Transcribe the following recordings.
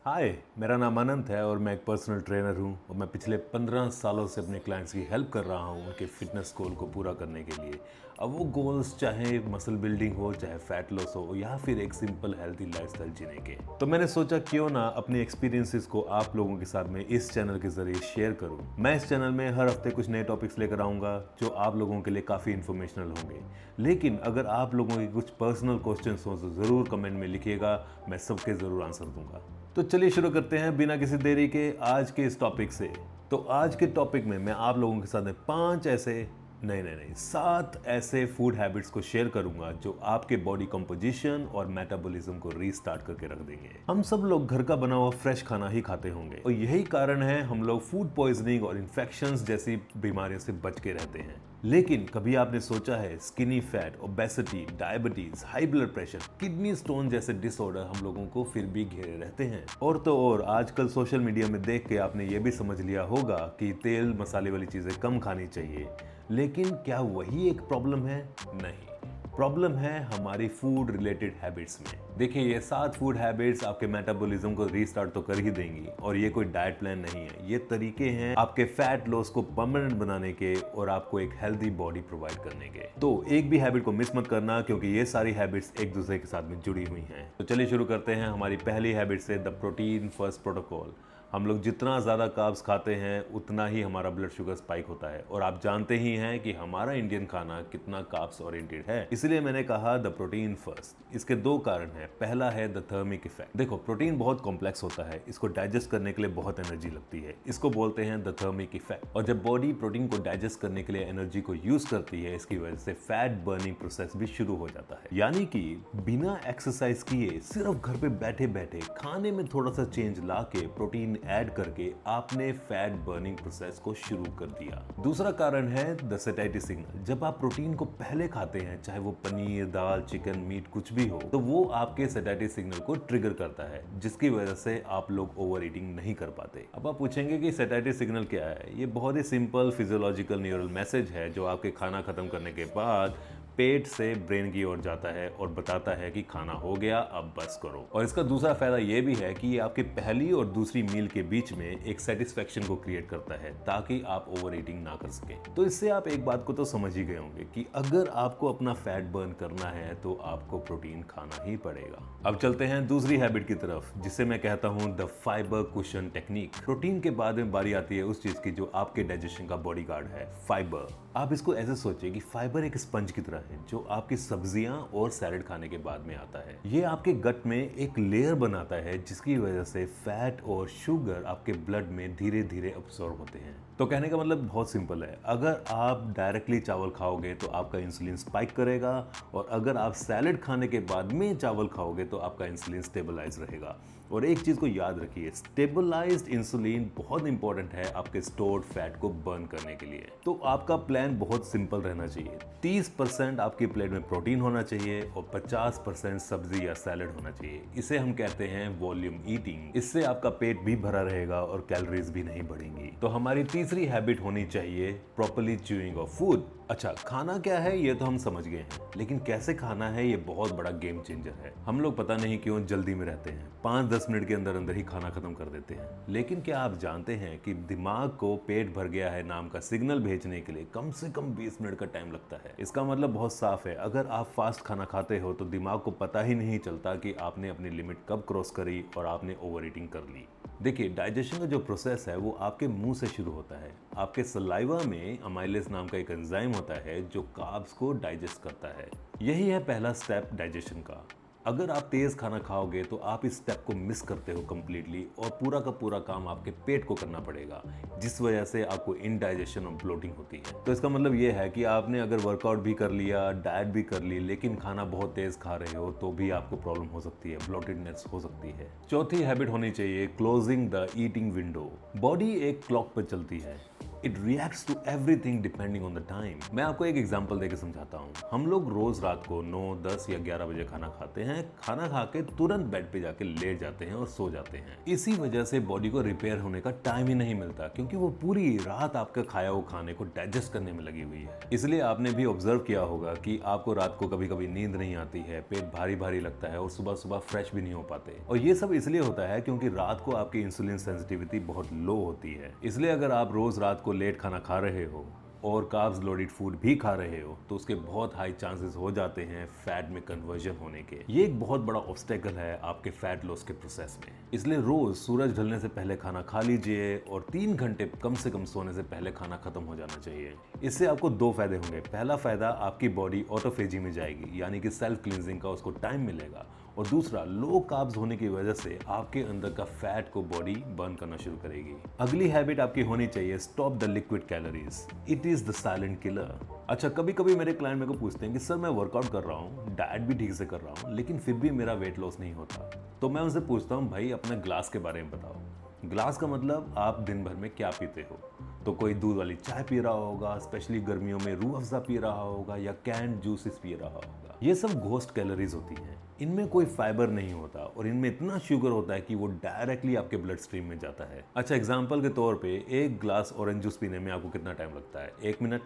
हाय, मेरा नाम अनंत है और मैं एक पर्सनल ट्रेनर हूँ और मैं पिछले 15 सालों से अपने क्लाइंट्स की हेल्प कर रहा हूँ उनके फिटनेस गोल को पूरा करने के लिए। अब वो गोल्स चाहे मसल बिल्डिंग हो, चाहे फैट लॉस हो या फिर एक सिंपल हेल्थी लाइफस्टाइल जीने के। तो मैंने सोचा क्यों ना अपने एक्सपीरियंसेस को आप लोगों के साथ में इस चैनल के जरिए शेयर करूँ। मैं इस चैनल में हर हफ्ते कुछ नए टॉपिक्स लेकर आऊँगा जो आप लोगों के लिए काफ़ी इन्फॉर्मेशनल होंगे। लेकिन अगर आप लोगों के कुछ पर्सनल क्वेश्चन हो तो ज़रूर कमेंट में लिखिएगा, मैं सबके ज़रूर आंसर दूंगा। तो चलिए शुरू करते हैं बिना किसी देरी के आज के इस टॉपिक से। तो आज के टॉपिक में मैं आप लोगों के साथ में 5 ऐसे नहीं 7 ऐसे फूड हैबिट्स को शेयर करूंगा जो आपके बॉडी कंपोजिशन और मेटाबॉलिज्म को रीस्टार्ट करके रख देंगे। हम सब लोग घर का बना हुआ फ्रेश खाना ही खाते होंगे और यही कारण है हम लोग फूड पॉइजनिंग और इन्फेक्शंस जैसी बीमारियों से बच के रहते हैं। लेकिन कभी आपने सोचा है skinny fat, obesity, diabetes, high blood pressure, kidney stone जैसे डिसऑर्डर हम लोगों को फिर भी घेरे रहते हैं। और तो और आजकल सोशल मीडिया में देख के आपने ये भी समझ लिया होगा कि तेल मसाले वाली चीजें कम खानी चाहिए। लेकिन क्या वही एक प्रॉब्लम है? नहीं, प्रॉब्लम है हमारी फूड रिलेटेड हैबिट्स में। देखिए, ये 7 फूड हैबिट्स आपके मेटाबॉलिज्म को रीस्टार्ट तो कर ही देंगी और ये कोई डाइट प्लान नहीं है। ये तरीके हैं आपके फैट लॉस को परमानेंट बनाने के और आपको एक हेल्दी बॉडी प्रोवाइड करने के। तो एक भी हैबिट को मिस मत करना क्योंकि ये सारी हैबिट्स एक दूसरे के साथ में जुड़ी हुई हैं। तो चलिए शुरू करते हैं हमारी पहली हैबिट से, द प्रोटीन फर्स्ट प्रोटोकॉल। हम लोग जितना ज़्यादा कार्ब्स खाते हैं उतना ही हमारा ब्लड शुगर स्पाइक होता है और आप जानते ही हैं कि हमारा इंडियन खाना कितना कार्ब्स ओरिएंटेड है। इसलिए मैंने कहा द प्रोटीन फर्स्ट। इसके 2 कारण हैं। पहला है द थर्मिक इफेक्ट। देखो, प्रोटीन बहुत कॉम्प्लेक्स होता है, इसको डाइजेस्ट करने के लिए बहुत एनर्जी लगती है। इसको बोलते हैं द थर्मिक इफेक्ट। और जब बॉडी प्रोटीन को डाइजेस्ट करने के लिए एनर्जी को यूज करती है, इसकी वजह से फैट बर्निंग प्रोसेस भी शुरू हो जाता है। यानी कि बिना एक्सरसाइज किए सिर्फ घर पे बैठे बैठे खाने में थोड़ा सा चेंज ला के प्रोटीन ऐड करके आपने फैट बर्निंग प्रोसेस को शुरू कर दिया। दूसरा कारण है द सैटिस्फैक्टरी सिग्नल। जब आप प्रोटीन को पहले खाते हैं, चाहे वो पनीर, दाल, चिकन, मीट कुछ भी हो, तो वो आपके सैटिस्फैक्टरी सिग्नल को ट्रिगर करता है, जिसकी वजह से आप लोग ओवर ईटिंग नहीं कर पाते। अब आप पूछेंगे कि सैटिस्फैक्टरी सिग्नल क्या है? ये बहुत ही सिंपल फिजियोलॉजिकल न्यूरल मैसेज है जो आपके खाना खत्म करने के बाद पेट से ब्रेन की ओर जाता है और बताता है कि खाना हो गया, अब बस करो। और इसका दूसरा फायदा ये भी है कि ये आपके पहली और दूसरी मील के बीच में एक सेटिस्फेक्शन को क्रिएट करता है ताकि आप ओवर ईटिंग ना कर सके। तो इससे आप एक बात को तो समझ ही गए होंगे कि अगर आपको अपना फैट बर्न करना है तो आपको प्रोटीन खाना ही पड़ेगा। अब चलते हैं दूसरी हैबिट की तरफ, जिसे मैं कहता हूं the fibre cushion technique. Protein के बाद में बारी आती है उस चीज की जो आपके डाइजेशन का बॉडीगार्ड है, फाइबर। आप इसको ऐसे सोचिए कि फाइबर एक स्पंज की तरह है जो आपकी सब्जियां और सैलेड खाने के बाद में आता है। ये आपके गट में एक लेयर बनाता है जिसकी वजह से फैट और शुगर आपके ब्लड में धीरे धीरे अब्सॉर्ब होते हैं। तो कहने का मतलब बहुत सिंपल है, अगर आप डायरेक्टली चावल खाओगे तो आपका इंसुलिन स्पाइक करेगा और अगर आप सैलेड खाने के बाद में चावल खाओगे तो आपका इंसुलिन स्टेबलाइज रहेगा। और एक चीज को याद रखिए, स्टेबलाइज्ड इंसुलिन बहुत इंपॉर्टेंट है आपके स्टोर्ड फैट को बर्न करने के लिए। तो आपका प्लान बहुत सिंपल रहना चाहिए। 30% आपकी प्लेट में प्रोटीन होना चाहिए और 50% सब्जी या सैलेड होना चाहिए। इसे हम कहते हैं वॉल्यूम ईटिंग। इससे आपका पेट भी भरा रहेगा और कैलोरीज भी नहीं बढ़ेंगी। तो हमारी तीसरी हैबिट होनी चाहिए प्रॉपर्ली च्यूइंग ऑफ फूड। अच्छा, खाना क्या है ये तो हम समझ गए हैं, लेकिन कैसे खाना है ये बहुत बड़ा गेम चेंजर है। हम लोग पता नहीं क्यों जल्दी में रहते हैं, 5-10 मिनट के अंदर अंदर ही खाना खत्म कर देते हैं। लेकिन क्या आप जानते हैं कि दिमाग को पेट भर गया है नाम का सिग्नल भेजने के लिए कम से कम 20 मिनट का टाइम लगता है। इसका मतलब बहुत साफ है, अगर आप फास्ट खाना खाते हो तो दिमाग को पता ही नहीं चलता कि आपने अपनी लिमिट कब क्रॉस करी और आपने ओवर ईटिंग कर ली। देखिए, डाइजेशन का जो प्रोसेस है वो आपके मुंह से शुरू होता है। आपके सलाइवा में अमाइलेज नाम का एक एंजाइम होता है जो कार्ब्स को डाइजेस्ट करता है। यही है पहला स्टेप डाइजेशन का। अगर आप तेज खाना खाओगे तो आप इस स्टेप को मिस करते हो कंप्लीटली और पूरा का पूरा काम आपके पेट को करना पड़ेगा, जिस वजह से आपको इनडाइजेशन और ब्लोटिंग होती है। तो इसका मतलब ये है कि आपने अगर वर्कआउट भी कर लिया, डाइट भी कर ली, लेकिन खाना बहुत तेज खा रहे हो तो भी आपको प्रॉब्लम हो सकती है, ब्लोटेडनेस हो सकती है। चौथी हैबिट होनी चाहिए closing the eating window. Body एक क्लॉक पर चलती है। It reacts to everything depending on the time. मैं आपको एक एग्जांपल देके समझाता हूँ। हम लोग रोज रात को 9, 10 या 11 बजे खाना खाते हैं। खाना खा के तुरंत बेड पे जाके लेट जाते हैं और सो जाते हैं। इसी वजह से बॉडी को रिपेयर होने का टाइम ही नहीं मिलता, क्योंकि वो पूरी रात आपका खाया हुआ खाने को डाइजेस्ट करने में लगी हुई है। इसलिए आपने भी ऑब्जर्व किया होगा कि आपको रात को कभी कभी नींद नहीं आती है, पेट भारी भारी लगता है और सुबह सुबह फ्रेश भी नहीं हो पाते। और ये सब इसलिए होता है क्योंकि रात को आपकी इंसुलिन सेंसिटिविटी बहुत लो होती है। इसलिए अगर आप रोज रात को लेट खाना खा रहे हो और कार्ब्स लोडेड फूड भी खा रहे हो तो उसके बहुत हाई चांसेस हो जाते हैं फैट में कन्वर्जन होने के। ये एक बहुत बड़ा ऑब्स्टेकल है आपके फैट लॉस के प्रोसेस में। इसलिए रोज सूरज ढलने से पहले खाना खा लीजिए और 3 घंटे कम से कम सोने से पहले खाना खत्म हो जाना चाहिए। इससे आपको 2 फायदे होंगे। पहला फायदा, आपकी बॉडी ऑटोफेजी में जाएगी, यानी कि सेल्फ क्लींजिंग का उसको टाइम मिलेगा। और दूसरा, लो कार्ब्स होने की वजह से आपके अंदर का फैट को बॉडी बर्न करना शुरू करेगी। अगली हैबिट आपकी होनी चाहिए, stop the liquid calories. It is the silent killer. अच्छा, कभी कभी मेरे क्लाइंट मेरे को पूछते हैं कि सर मैं वर्कआउट कर रहा हूँ, डाइट भी ठीक से कर रहा हूँ, लेकिन फिर भी मेरा वेट लॉस नहीं होता। तो मैं उनसे पूछता हूँ, भाई अपने ग्लास के बारे में बताओ। ग्लास का मतलब आप दिन भर में क्या पीते हो? तो कोई दूध वाली चाय पी रहा होगा, स्पेशली गर्मियों में रूह अफ़ज़ा पी रहा होगा या कैंड जूसेस पी रहा होगा। ये सब घोस्ट कैलोरीज होती हैं। इनमें कोई फाइबर नहीं होता और इनमें इतना शुगर होता है कि वो डायरेक्टली आपके ब्लड स्ट्रीम में जाता है। अच्छा, एग्जांपल के तौर पे एक ग्लास ऑरेंज जूस पीने में आपको कितना टाइम लगता है? 1 मिनट।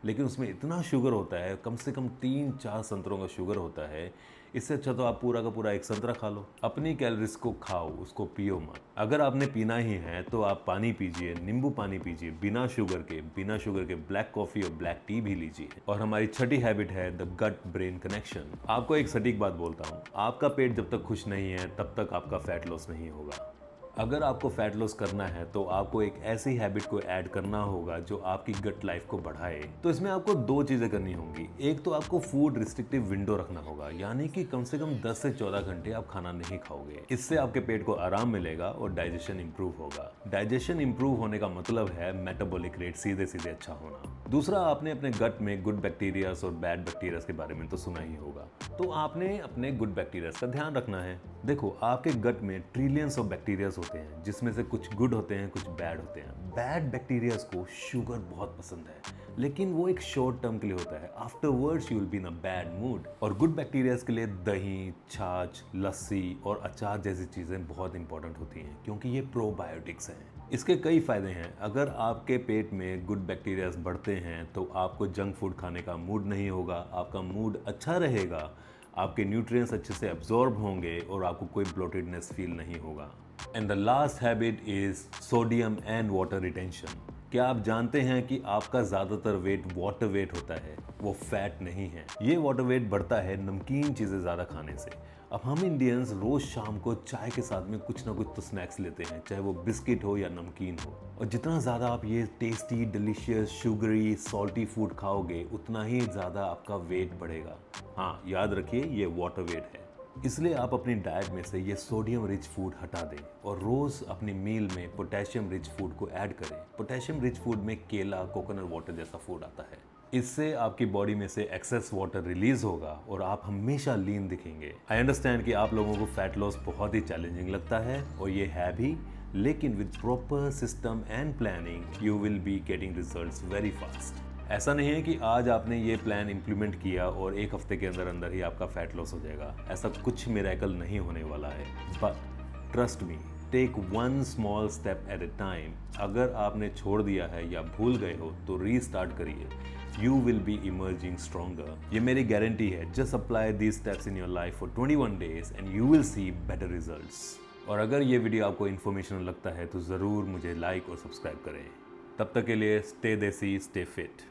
लेकिन उसमें इतना शुगर होता है, कम से कम 3-4 संतरों का शुगर होता है। इससे अच्छा तो आप पूरा का पूरा एक संतरा खा लो। अपनी कैलोरीज को खाओ, उसको पियो मत। अगर आपने पीना ही है तो आप पानी पीजिए, नींबू पानी पीजिए, बिना शुगर के ब्लैक कॉफी और ब्लैक टी भी लीजिए। और हमारी छठी हैबिट है द गट ब्रेन कनेक्शन। आपको एक सटीक बात बोलता हूँ, आपका पेट जब तक खुश नहीं है तब तक आपका फैट लॉस नहीं होगा। अगर आपको फैट लॉस करना है तो आपको एक ऐसी हैबिट को ऐड करना होगा जो आपकी गट लाइफ को बढ़ाए। तो इसमें आपको 2 चीजें करनी होंगी। एक तो आपको फूड रिस्ट्रिक्टिव विंडो रखना होगा, यानी कि कम से कम 10 से 14 घंटे आप खाना नहीं खाओगे। इससे आपके पेट को आराम मिलेगा और डाइजेशन इंप्रूव होगा। डाइजेशन इंप्रूव होने का मतलब है मेटाबॉलिक रेट सीधे सीधे अच्छा होना। दूसरा, आपने अपने गट में गुड बैक्टीरियाज और बैड बैक्टीरियाज के बारे में तो सुना ही होगा, तो आपने अपने गुड बैक्टीरियाज का ध्यान रखना है। देखो, आपके गट में ट्रिलियंस ऑफ बैक्टीरियाज होते हैं, जिसमें से कुछ गुड होते हैं, कुछ बैड होते हैं। बैड बैक्टीरियाज को शुगर बहुत पसंद है, लेकिन वो एक शॉर्ट टर्म के लिए होता है। Afterwards you will be in a bad mood. और गुड बैक्टीरियाज के लिए दही, छाछ, लस्सी और अचार जैसी चीज़ें बहुत इंपॉर्टेंट होती हैं, क्योंकि ये प्रोबायोटिक्स हैं। इसके कई फायदे हैं। अगर आपके पेट में गुड बैक्टीरियाज बढ़ते हैं तो आपको जंक फूड खाने का मूड नहीं होगा, आपका मूड अच्छा रहेगा, आपके न्यूट्रिएंट्स अच्छे से एब्जॉर्ब होंगे और आपको कोई ब्लोटेडनेस फील नहीं होगा। And the last habit is sodium and water retention. क्या आप जानते हैं कि आपका ज़्यादातर वेट वाटर वेट होता है, वो फैट नहीं है। ये वाटर वेट बढ़ता है नमकीन चीज़ें ज़्यादा खाने से। अब हम इंडियंस रोज़ शाम को चाय के साथ में कुछ ना कुछ तो स्नैक्स लेते हैं, चाहे वो बिस्किट हो या नमकीन हो। और जितना ज़्यादा आप ये tasty, delicious, sugary, salty food खाओगे, उतना ही ज़्यादा आपका वेट बढ़ेगा। हाँ, याद रखिए, ये वाटर वेट है। इसलिए आप अपनी डाइट में से ये सोडियम रिच फूड हटा दें और रोज़ अपनी मील में पोटेशियम रिच फूड को ऐड करें। पोटेशियम रिच फूड में केला, कोकोनट वाटर जैसा फूड आता है। इससे आपकी बॉडी में से एक्सेस वाटर रिलीज होगा और आप हमेशा लीन दिखेंगे। आई अंडरस्टैंड कि आप लोगों को फैट लॉस बहुत ही चैलेंजिंग लगता है, और ये है भी, लेकिन with proper system and planning you will be getting results very fast. ऐसा नहीं है कि आज आपने ये प्लान इम्प्लीमेंट किया और 1 हफ्ते के अंदर अंदर ही आपका फैट लॉस हो जाएगा। ऐसा कुछ मिरेकल नहीं होने वाला है। But trust me, take 1 small step at a time. अगर आपने छोड़ दिया है या भूल गए हो तो रीस्टार्ट करिए। You will be emerging stronger. ये मेरी गारंटी है। Just apply these steps in your life for 21 days and you will see better results. और अगर ये वीडियो आपको इन्फॉर्मेशनल लगता है तो ज़रूर मुझे लाइक और सब्सक्राइब करें। तब तक के लिए स्टे देसी, स्टे फिट।